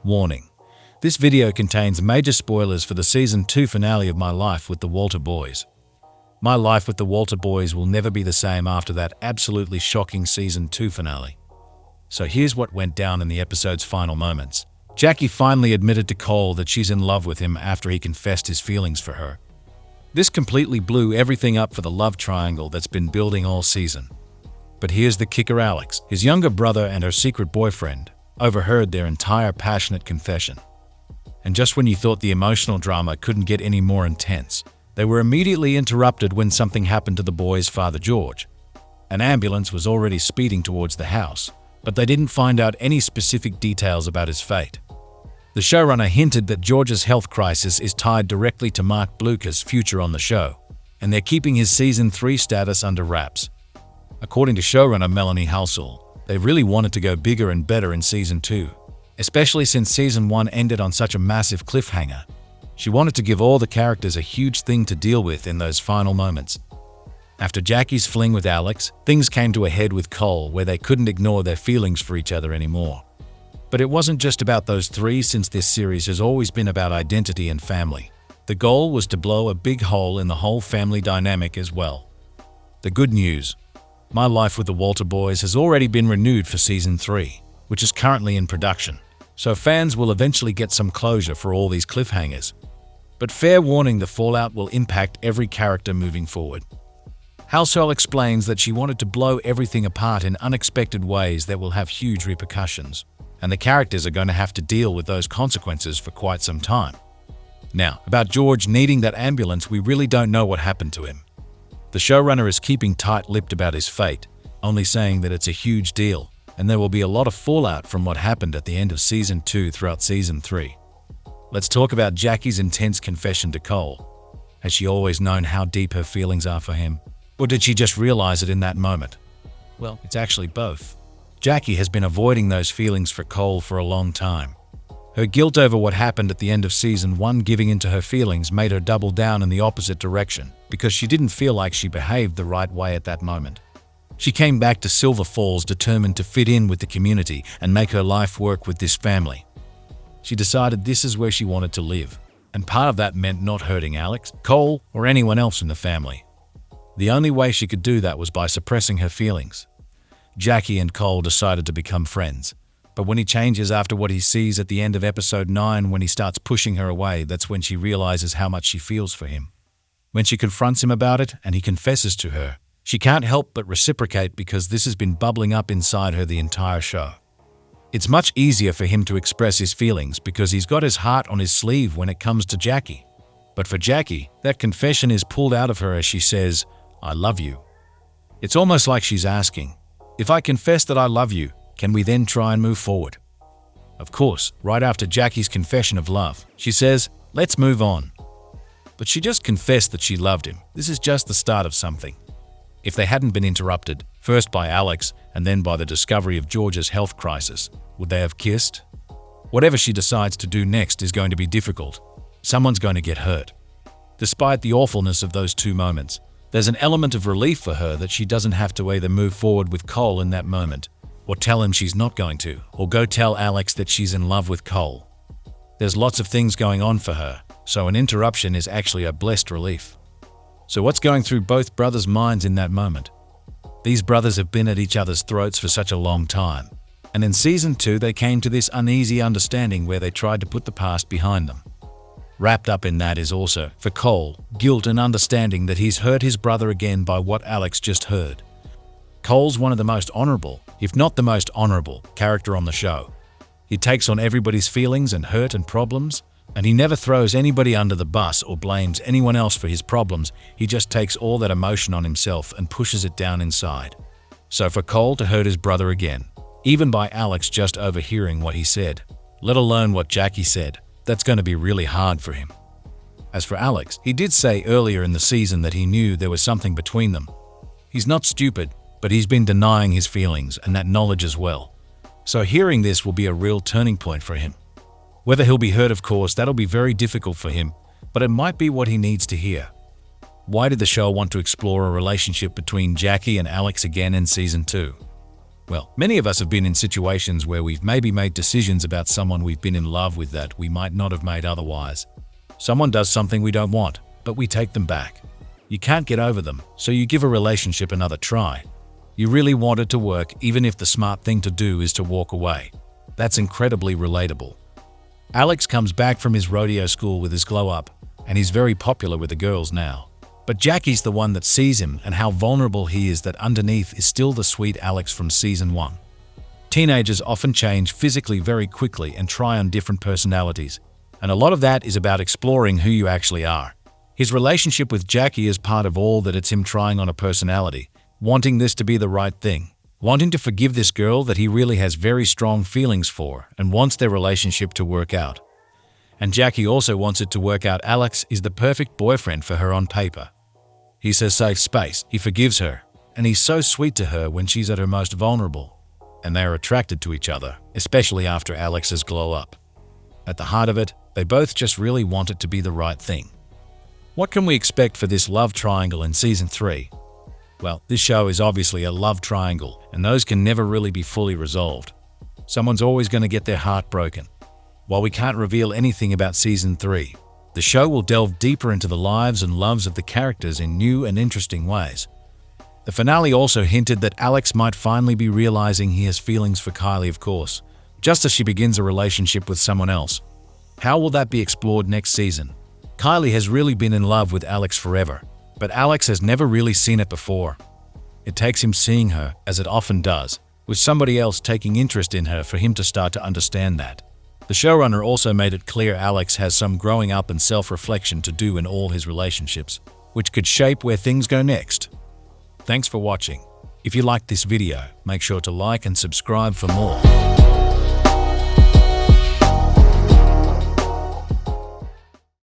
Warning. This video contains major spoilers for the Season 2 finale of My Life with the Walter Boys. My life with the Walter Boys will never be the same after that absolutely shocking Season 2 finale. So here's what went down in the episode's final moments. Jackie finally admitted to Cole that she's in love with him after he confessed his feelings for her. This completely blew everything up for the love triangle that's been building all season. But here's the kicker: Alex, his younger brother and her secret boyfriend, overheard their entire passionate confession. And just when you thought the emotional drama couldn't get any more intense, they were immediately interrupted when something happened to the boys' father George. An ambulance was already speeding towards the house, but they didn't find out any specific details about his fate. The showrunner hinted that George's health crisis is tied directly to Mark Blucher's future on the show, and they're keeping his Season 3 status under wraps. According to showrunner Melanie Halsall, they really wanted to go bigger and better in Season 2, especially since Season 1 ended on such a massive cliffhanger. She wanted to give all the characters a huge thing to deal with in those final moments. After Jackie's fling with Alex, things came to a head with Cole, where they couldn't ignore their feelings for each other anymore. But it wasn't just about those three, since this series has always been about identity and family. The goal was to blow a big hole in the whole family dynamic as well. The good news: My Life with the Walter Boys has already been renewed for Season 3, which is currently in production, so fans will eventually get some closure for all these cliffhangers. But fair warning, the fallout will impact every character moving forward. Halsall explains that she wanted to blow everything apart in unexpected ways that will have huge repercussions, and the characters are going to have to deal with those consequences for quite some time. Now, about George needing that ambulance, we really don't know what happened to him. The showrunner is keeping tight-lipped about his fate, only saying that it's a huge deal, and there will be a lot of fallout from what happened at the end of Season 2 throughout Season 3. Let's talk about Jackie's intense confession to Cole. Has she always known how deep her feelings are for him? Or did she just realize it in that moment? Well, it's actually both. Jackie has been avoiding those feelings for Cole for a long time. Her guilt over what happened at the end of Season 1, giving in to her feelings, made her double down in the opposite direction because she didn't feel like she behaved the right way at that moment. She came back to Silver Falls determined to fit in with the community and make her life work with this family. She decided this is where she wanted to live, and part of that meant not hurting Alex, Cole, or anyone else in the family. The only way she could do that was by suppressing her feelings. Jackie and Cole decided to become friends, but when he changes after what he sees at the end of Episode 9, when he starts pushing her away, that's when she realizes how much she feels for him. When she confronts him about it and he confesses to her, she can't help but reciprocate because this has been bubbling up inside her the entire show. It's much easier for him to express his feelings because he's got his heart on his sleeve when it comes to Jackie. But for Jackie, that confession is pulled out of her as she says, "I love you." It's almost like she's asking, if I confess that I love you, can we then try and move forward? Of course, right after Jackie's confession of love, she says, let's move on. But she just confessed that she loved him. This is just the start of something. If they hadn't been interrupted, first by Alex and then by the discovery of George's health crisis, would they have kissed? Whatever she decides to do next is going to be difficult. Someone's going to get hurt. Despite the awfulness of those two moments, there's an element of relief for her that she doesn't have to either move forward with Cole in that moment, or tell him she's not going to, or go tell Alex that she's in love with Cole. There's lots of things going on for her, so an interruption is actually a blessed relief. So what's going through both brothers' minds in that moment? These brothers have been at each other's throats for such a long time, and in Season 2 they came to this uneasy understanding where they tried to put the past behind them. Wrapped up in that is also, for Cole, guilt and understanding that he's hurt his brother again by what Alex just heard. Cole's one of the most honorable, if not the most honorable, character on the show. He takes on everybody's feelings and hurt and problems, and he never throws anybody under the bus or blames anyone else for his problems. He just takes all that emotion on himself and pushes it down inside. So for Cole to hurt his brother again, even by Alex just overhearing what he said, let alone what Jackie said, that's going to be really hard for him. As for Alex, he did say earlier in the season that he knew there was something between them. He's not stupid, but he's been denying his feelings and that knowledge as well. So hearing this will be a real turning point for him. Whether he'll be hurt, of course, that'll be very difficult for him, but it might be what he needs to hear. Why did the show want to explore a relationship between Jackie and Alex again in Season 2? Well, many of us have been in situations where we've maybe made decisions about someone we've been in love with that we might not have made otherwise. Someone does something we don't want, but we take them back. You can't get over them, so you give a relationship another try. You really want it to work, even if the smart thing to do is to walk away. That's incredibly relatable. Alex comes back from his rodeo school with his glow up, and he's very popular with the girls now. But Jackie's the one that sees him and how vulnerable he is, that underneath is still the sweet Alex from season 1. Teenagers often change physically very quickly and try on different personalities, and a lot of that is about exploring who you actually are. His relationship with Jackie is part of all that. It's him trying on a personality, wanting this to be the right thing, wanting to forgive this girl that he really has very strong feelings for and wants their relationship to work out. And Jackie also wants it to work out. Alex is the perfect boyfriend for her on paper. He's her safe space, he forgives her, and he's so sweet to her when she's at her most vulnerable. And they are attracted to each other, especially after Alex's glow up. At the heart of it, they both just really want it to be the right thing. What can we expect for this love triangle in season 3? Well, this show is obviously a love triangle, and those can never really be fully resolved. Someone's always going to get their heart broken. While we can't reveal anything about season 3, the show will delve deeper into the lives and loves of the characters in new and interesting ways. The finale also hinted that Alex might finally be realizing he has feelings for Kylie, of course, just as she begins a relationship with someone else. How will that be explored next season? Kylie has really been in love with Alex forever, but Alex has never really seen it before. It takes him seeing her, as it often does, with somebody else taking interest in her for him to start to understand that. The showrunner also made it clear Alex has some growing up and self-reflection to do in all his relationships, which could shape where things go next. Thanks for watching. If you liked this video, make sure to like and subscribe for more.